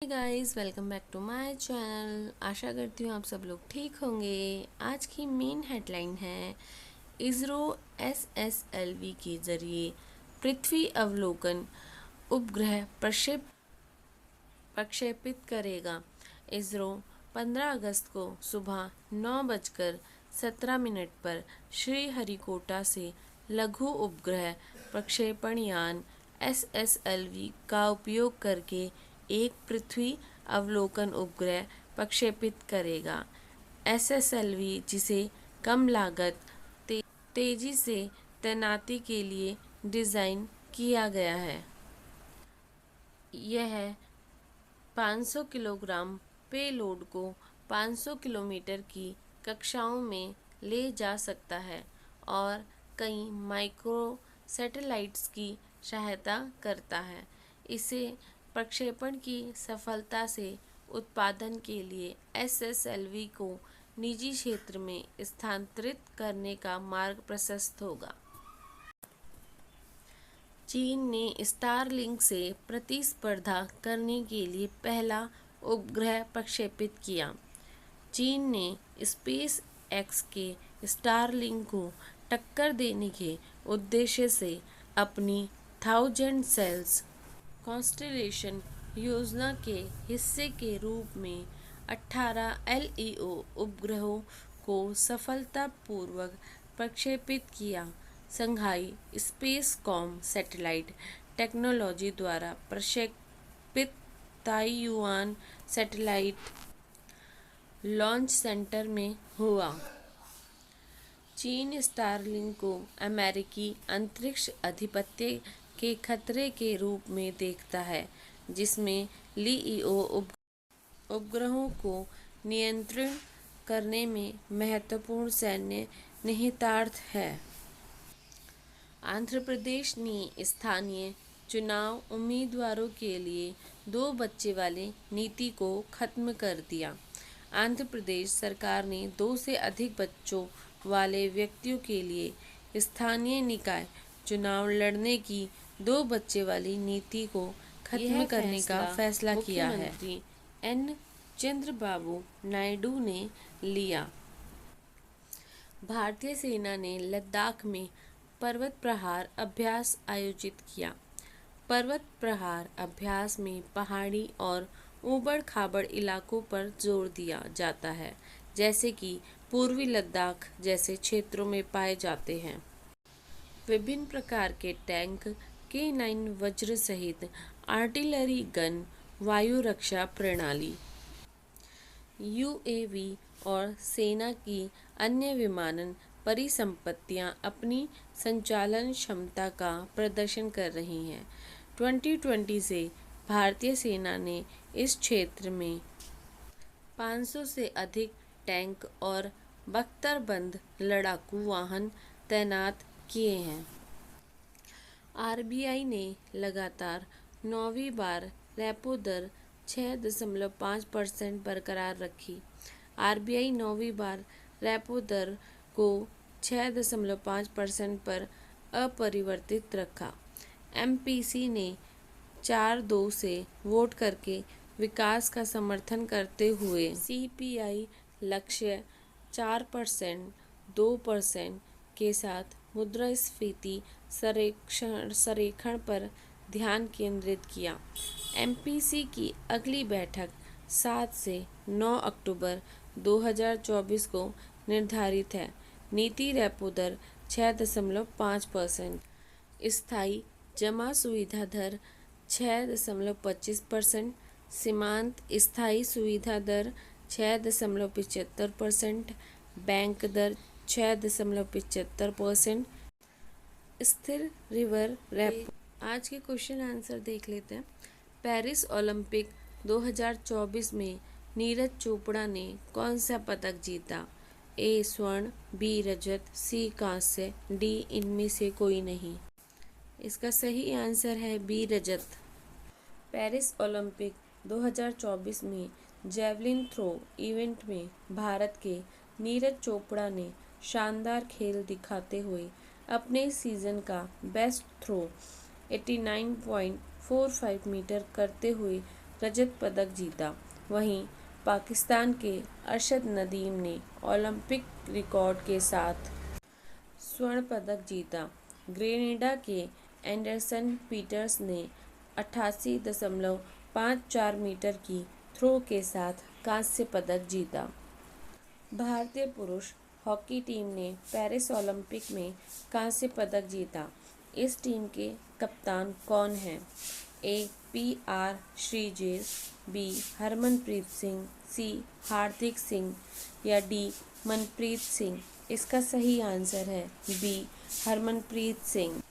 Guys, welcome back to my channel. आशा करती हूँ आप सब लोग ठीक होंगे। आज की मेन हेडलाइन है इसरो SSLV के जरिए पृथ्वी अवलोकन उपग्रह प्रक्षेपित करेगा। इसरो 15 अगस्त को सुबह 9:17 पर श्रीहरिकोटा से लघु उपग्रह प्रक्षेपण यान SSLV का उपयोग करके एक पृथ्वी अवलोकन उपग्रह प्रक्षेपित करेगा। SSLV जिसे कम लागत, तेजी से तैनाती के लिए डिज़ाइन किया गया है। यह 500 किलोग्राम पेलोड को 500 किलोमीटर की कक्षाओं में ले जा सकता है और कई माइक्रो सैटेलाइट्स की सहायता करता है। इसे प्रक्षेपण की सफलता से उत्पादन के लिए SSLV को निजी क्षेत्र में स्थानांतरित करने का मार्ग प्रशस्त होगा। चीन ने स्टारलिंक से प्रतिस्पर्धा करने के लिए पहला उपग्रह प्रक्षेपित किया। चीन ने स्पेस एक्स के स्टारलिंक को टक्कर देने के उद्देश्य से अपनी 1000 सेल्स कॉन्स्टेलेशन योजना के हिस्से के रूप में 18 LEO उपग्रहों को सफलतापूर्वक प्रक्षेपित किया। शंघाई स्पेसकॉम सैटेलाइट टेक्नोलॉजी द्वारा प्रक्षेपित ताइयुआन सैटेलाइट लॉन्च सेंटर में हुआ। चीन स्टारलिंक को अमेरिकी अंतरिक्ष आधिपत्य के खतरे के रूप में देखता है, जिसमें LEO उपग्रहों को नियंत्रित करने में महत्वपूर्ण सैन्य निहितार्थ है। आंध्र प्रदेश ने स्थानीय चुनाव उम्मीदवारों के लिए 2 बच्चे वाली नीति को खत्म कर दिया। आंध्र प्रदेश सरकार ने 2 से अधिक बच्चों वाले व्यक्तियों के लिए स्थानीय निकाय चुनाव लड़ने की 2 बच्चे वाली नीति को खत्म करने का फैसला किया है। मुख्यमंत्री N. चंद्रबाबू नायडू ने लिया। भारतीय सेना ने लद्दाख में पर्वत प्रहार अभ्यास आयोजित किया। पर्वत प्रहार अभ्यास में पहाड़ी और ऊबड़-खाबड़ इलाकों पर जोर दिया जाता है, जैसे कि पूर्वी लद्दाख जैसे क्षेत्रों में पाए जाते हैं। विभिन्न प्रकार के टैंक, K9 वज्र सहित आर्टिलरी गन, वायु रक्षा प्रणाली, UAV और सेना की अन्य विमानन परिसंपत्तियां अपनी संचालन क्षमता का प्रदर्शन कर रही हैं। 2020 से भारतीय सेना ने इस क्षेत्र में 500 से अधिक टैंक और बख्तरबंद लड़ाकू वाहन तैनात किए हैं। RBI ने लगातार 9वीं बार रेपो दर 6.5% बरकरार रखी। RBI 9वीं बार रेपो दर को 6.5% पर अपरिवर्तित रखा। MPC ने 4-2 से वोट करके विकास का समर्थन करते हुए CPI लक्ष्य 4%, 2% के साथ मुद्रास्फीति संरेखण पर ध्यान केंद्रित किया। MPC की अगली बैठक 7 से 9 अक्टूबर 2024 को निर्धारित है। नीति रेपो दर 6.5%, स्थायी जमा सुविधा दर 6.25%, सीमांत स्थायी सुविधा दर 6.75%, बैंक दर 6.75%, स्थिर रिवर रेपो। आज के क्वेश्चन आंसर देख लेते हैं। पेरिस ओलंपिक 2024 में नीरज चोपड़ा ने कौन सा पदक जीता? A स्वर्ण, B रजत, C कांस्य, D इनमें से कोई नहीं। इसका सही आंसर है B रजत। पेरिस ओलंपिक 2024 में जैवलिन थ्रो इवेंट में भारत के नीरज चोपड़ा ने शानदार खेल दिखाते हुए अपने सीजन का बेस्ट थ्रो 89.45 मीटर करते हुए रजत पदक जीता। वहीं पाकिस्तान के अरशद नदीम ने ओलंपिक रिकॉर्ड के साथ स्वर्ण पदक जीता। ग्रेनेडा के एंडरसन पीटर्स ने 88.54 मीटर की थ्रो के साथ कांस्य पदक जीता। भारतीय पुरुष हॉकी टीम ने पेरिस ओलंपिक में कांस्य पदक जीता। इस टीम के कप्तान कौन हैं? ए. पी. श्रीजेश, बी. हरमनप्रीत सिंह, सी. हार्दिक सिंह या डी. मनप्रीत सिंह। इसका सही आंसर है बी. हरमनप्रीत सिंह।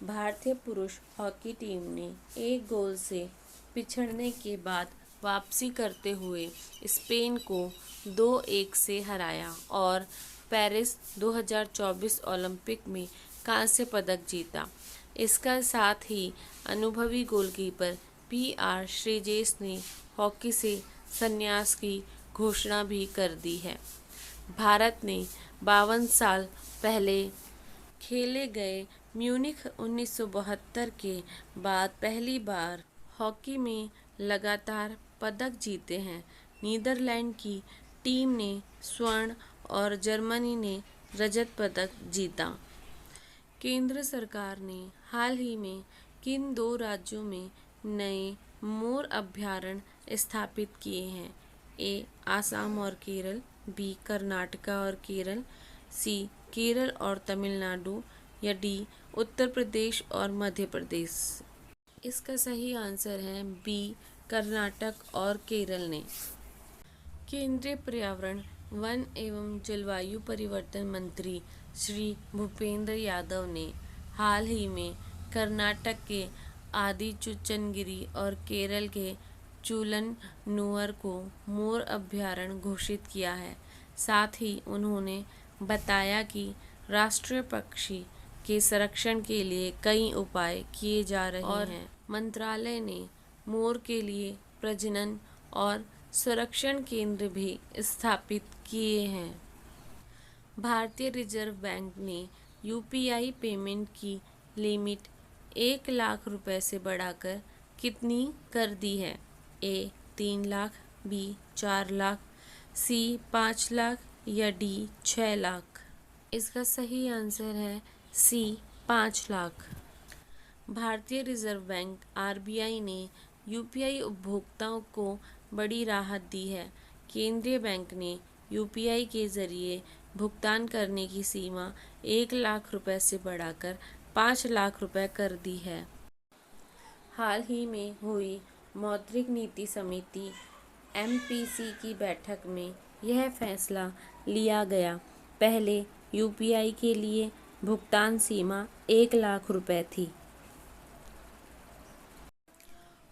भारतीय पुरुष हॉकी टीम ने एक गोल से पिछड़ने के बाद वापसी करते हुए स्पेन को 2-1 से हराया और पेरिस 2024 ओलंपिक में कांस्य पदक जीता। इसका साथ ही अनुभवी गोलकीपर पी. श्रीजेश ने हॉकी से संन्यास की घोषणा भी कर दी है। भारत ने 52 साल पहले खेले गए म्यूनिख 1972 के बाद पहली बार हॉकी में लगातार पदक जीते हैं। नीदरलैंड की टीम ने स्वर्ण और जर्मनी ने रजत पदक जीता। केंद्र सरकार ने हाल ही में किन 2 राज्यों में नए मोर अभयारण्य स्थापित किए हैं? ए. आसाम और केरल, बी. कर्नाटका और केरल, सी. केरल और तमिलनाडु या डी. उत्तर प्रदेश और मध्य प्रदेश। इसका सही आंसर है बी. कर्नाटक और केरल ने। केंद्रीय पर्यावरण, वन एवं जलवायु परिवर्तन मंत्री श्री भूपेंद्र यादव ने हाल ही में कर्नाटक के आदिचुंचनगिरी और केरल के चूलन्नुवर को मोर अभयारण्य घोषित किया है। साथ ही उन्होंने बताया कि राष्ट्रीय पक्षी के संरक्षण के लिए कई उपाय किए जा रहे हैं। मंत्रालय ने मोर के लिए प्रजनन और संरक्षण केंद्र भी स्थापित किए हैं। भारतीय रिजर्व बैंक ने यूपीआई पेमेंट की लिमिट 1 लाख रुपए से बढ़ाकर कितनी कर दी है? ए. 3 लाख, बी. 4 लाख, सी. 5 लाख या डी. 6 लाख। इसका सही आंसर है सी. 5 लाख। भारतीय रिजर्व बैंक आरबीआई ने यूपीआई उपभोक्ताओं को बड़ी राहत दी है। केंद्रीय बैंक ने यूपीआई के जरिए भुगतान करने की सीमा 1 लाख रुपए से बढ़ाकर 5 लाख रुपए कर दी है। हाल ही में हुई मौद्रिक नीति समिति एमपीसी की बैठक में यह फैसला लिया गया। पहले यूपीआई के लिए भुगतान सीमा 1 लाख रुपए थी।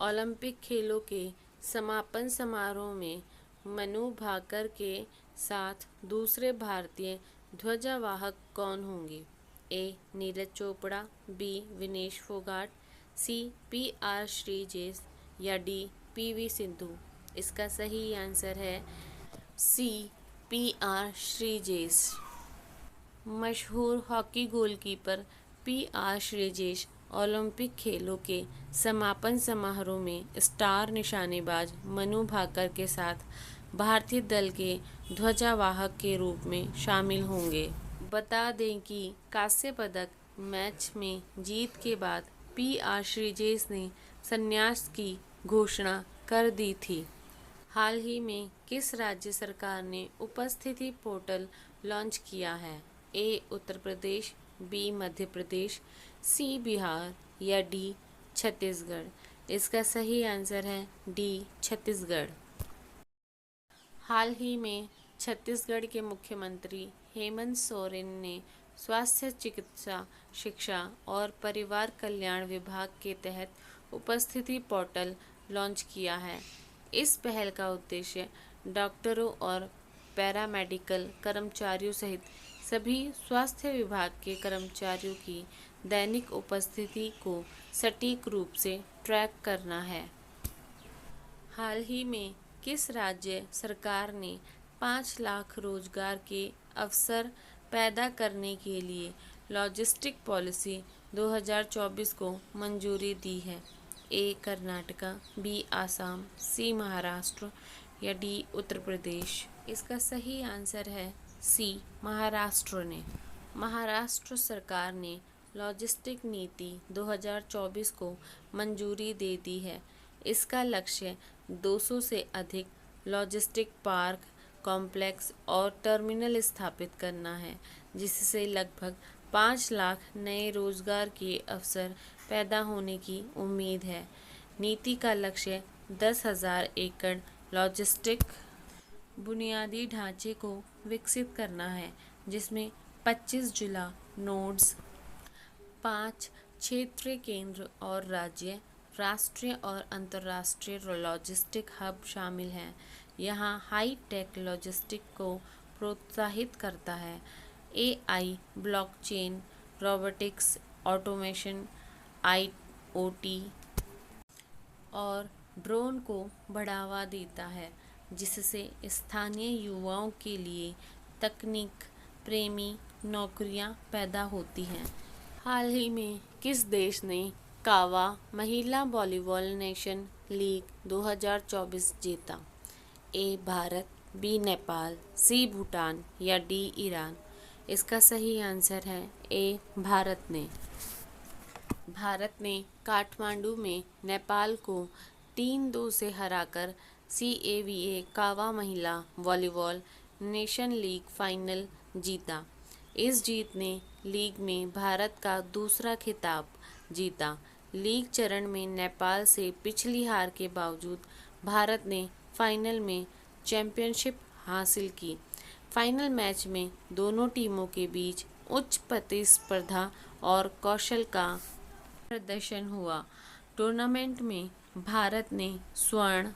ओलंपिक खेलों के समापन समारोह में मनु भाकर के साथ दूसरे भारतीय ध्वजावाहक कौन होंगे? ए. नीरज चोपड़ा, बी. विनेश फोगाट, सी. पी. श्रीजेश या डी. पी.वी. सिंधु। इसका सही आंसर है सी. पी. श्रीजेश। मशहूर hockey goalkeeper P. Sreejesh Olympic खेलों के समापन समारोह में स्टार निशानेबाज मनु भाकर के साथ भारतीय दल के ध्वजावाहक के रूप में शामिल होंगे। बता दें कि कांस्य पदक मैच में जीत के बाद पी. श्रीजेश ने संन्यास की घोषणा कर दी थी। हाल ही में किस राज्य सरकार ने उपस्थिति पोर्टल लॉन्च किया है? ए. उत्तर प्रदेश, बी. मध्य प्रदेश, सी. बिहार या डी. छत्तीसगढ़। इसका सही आंसर है डी. छत्तीसगढ़। हाल ही में छत्तीसगढ़ के मुख्यमंत्री हेमंत सोरेन ने स्वास्थ्य, चिकित्सा, शिक्षा और परिवार कल्याण विभाग के तहत उपस्थिति पोर्टल लॉन्च किया है। इस पहल का उद्देश्य डॉक्टरों और पैरामेडिकल कर्मचारियों सहित सभी स्वास्थ्य विभाग के कर्मचारियों की दैनिक उपस्थिति को सटीक रूप से ट्रैक करना है। हाल ही में किस राज्य सरकार ने 5 लाख रोजगार के अवसर पैदा करने के लिए लॉजिस्टिक पॉलिसी 2024 को मंजूरी दी है? ए कर्नाटका, बी आसाम, सी महाराष्ट्र या डी उत्तर प्रदेश। इसका सही आंसर है सी महाराष्ट्र ने। महाराष्ट्र सरकार ने लॉजिस्टिक नीति 2024 को मंजूरी दे दी है। इसका लक्ष्य 200 से अधिक लॉजिस्टिक पार्क, कॉम्प्लेक्स और टर्मिनल स्थापित करना है, जिससे लगभग 5 लाख नए रोजगार के अवसर पैदा होने की उम्मीद है। नीति का लक्ष्य 10,000 एकड़ लॉजिस्टिक बुनियादी ढांचे को विकसित करना है, जिसमें 25 जिला नोड्स, 5 क्षेत्रीय केंद्र और राज्य, राष्ट्रीय और अंतर्राष्ट्रीय लॉजिस्टिक हब शामिल हैं। यहाँ हाई टेक लॉजिस्टिक को प्रोत्साहित करता है। AI, blockchain, robotics, automation, IoT और ड्रोन को बढ़ावा देता है, जिससे स्थानीय युवाओं के लिए तकनीक प्रेमी नौकरियां पैदा होती हैं। हाल ही में किस देश ने कावा महिला वॉलीबॉल नेशन लीग 2024 जीता? ए भारत, बी नेपाल, सी भूटान या डी ईरान। इसका सही आंसर है ए भारत ने। भारत ने काठमांडू में नेपाल को 3-2 से हराकर CAVA कावा महिला वॉलीबॉल नेशन लीग फाइनल जीता। इस जीत ने लीग में भारत का दूसरा खिताब जीता। लीग चरण में नेपाल से पिछली हार के बावजूद भारत ने फाइनल में चैंपियनशिप हासिल की। फाइनल मैच में दोनों टीमों के बीच उच्च प्रतिस्पर्धा और कौशल का प्रदर्शन हुआ। टूर्नामेंट में भारत ने स्वर्ण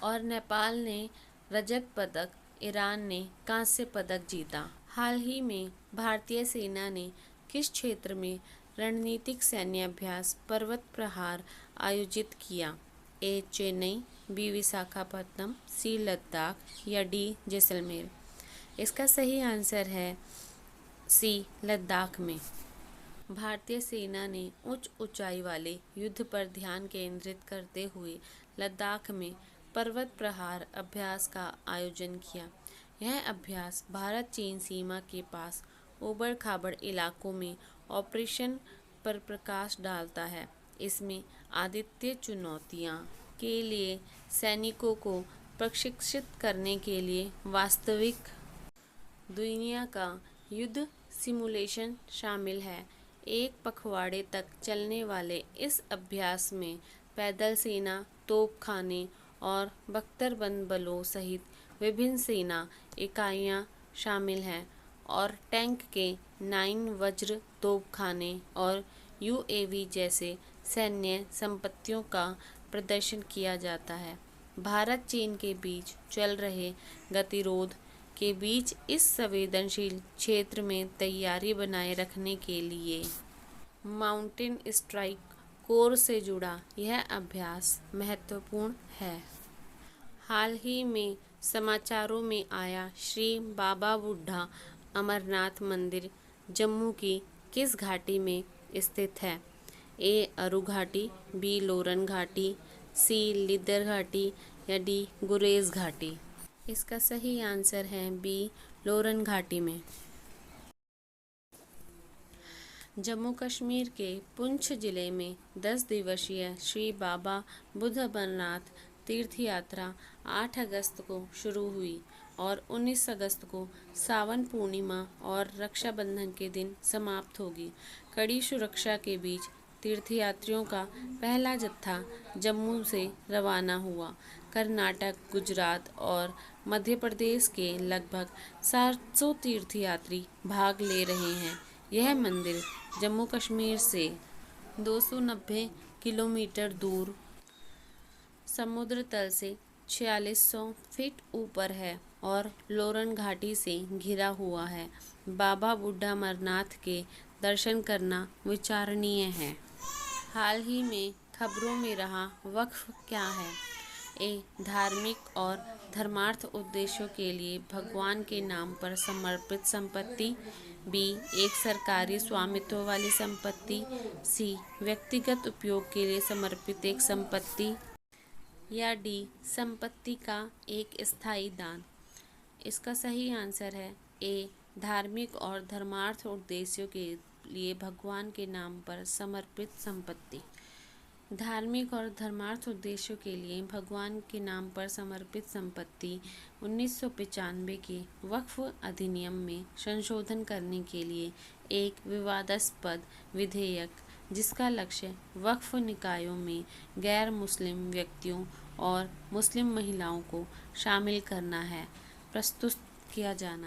और नेपाल ने रजत पदक, ईरान ने कांस्य पदक जीता। हाल ही में भारतीय सेना ने किस क्षेत्र में रणनीतिक सैन्य अभ्यास पर्वत प्रहार आयोजित किया? ए चेन्नई, बी विशाखापत्तनम, सी लद्दाख या डी जैसलमेर। इसका सही आंसर है सी लद्दाख में। भारतीय सेना ने उच्च ऊंचाई वाले युद्ध पर ध्यान केंद्रित करते हुए लद्दाख में पर्वत प्रहार अभ्यास का आयोजन किया। यह अभ्यास भारत चीन सीमा के पास ऊबड़ खाबड़ इलाकों में ऑपरेशन पर प्रकाश डालता है। इसमें आदित्य चुनौतियां के लिए सैनिकों को प्रशिक्षित करने के लिए वास्तविक दुनिया का युद्ध सिमुलेशन शामिल है। एक पखवाड़े तक चलने वाले इस अभ्यास में पैदल सेना, तोपखाने और बख्तरबंद बलों सहित विभिन्न सेना इकाइयां शामिल हैं और टैंक के 9 वज्र तोपखाने और UAV जैसे सैन्य संपत्तियों का प्रदर्शन किया जाता है। भारत चीन के बीच चल रहे गतिरोध के बीच इस संवेदनशील क्षेत्र में तैयारी बनाए रखने के लिए माउंटेन स्ट्राइक कोर से जुड़ा यह अभ्यास महत्वपूर्ण है। हाल ही में समाचारों में आया श्री बाबा बुड्ढा अमरनाथ मंदिर जम्मू की किस घाटी में स्थित है? ए अरु घाटी, बी लोरन घाटी, सी लिदर घाटी या डी गुरेज घाटी। इसका सही आंसर है बी लोरन घाटी में। जम्मू कश्मीर के पुंछ जिले में 10 दिवसीय श्री बाबा बुद्ध अमरनाथ तीर्थ यात्रा 8 अगस्त को शुरू हुई और 19 अगस्त को सावन पूर्णिमा और रक्षाबंधन के दिन समाप्त होगी। कड़ी सुरक्षा के बीच तीर्थयात्रियों का पहला जत्था जम्मू से रवाना हुआ। कर्नाटक, गुजरात और मध्य प्रदेश के लगभग 700 तीर्थयात्री भाग ले रहे हैं। यह मंदिर जम्मू कश्मीर से 290 किलोमीटर दूर समुद्र तल से 4600 फीट ऊपर है और लोरन घाटी से घिरा हुआ है। बाबा बुड्ढा अमरनाथ के दर्शन करना विचारणीय है। हाल ही में खबरों में रहा वक्फ क्या है? ए धार्मिक और धर्मार्थ उद्देश्यों के लिए भगवान के नाम पर समर्पित संपत्ति, बी एक सरकारी स्वामित्व वाली संपत्ति, सी व्यक्तिगत उपयोग के लिए समर्पित एक संपत्ति, या डी संपत्ति का एक स्थायी दान। इसका सही आंसर है ए धार्मिक और धर्मार्थ उद्देश्यों के लिए भगवान के नाम पर समर्पित संपत्ति। धार्मिक और धर्मार्थ उद्देश्यों के लिए भगवान के नाम पर समर्पित संपत्ति 1995 के वक्फ अधिनियम में संशोधन करने के लिए एक विवादास्पद विधेयक, जिसका लक्ष्य वक्फ निकायों में गैर मुस्लिम व्यक्तियों और मुस्लिम महिलाओं को शामिल करना है, प्रस्तुत किया जाना है।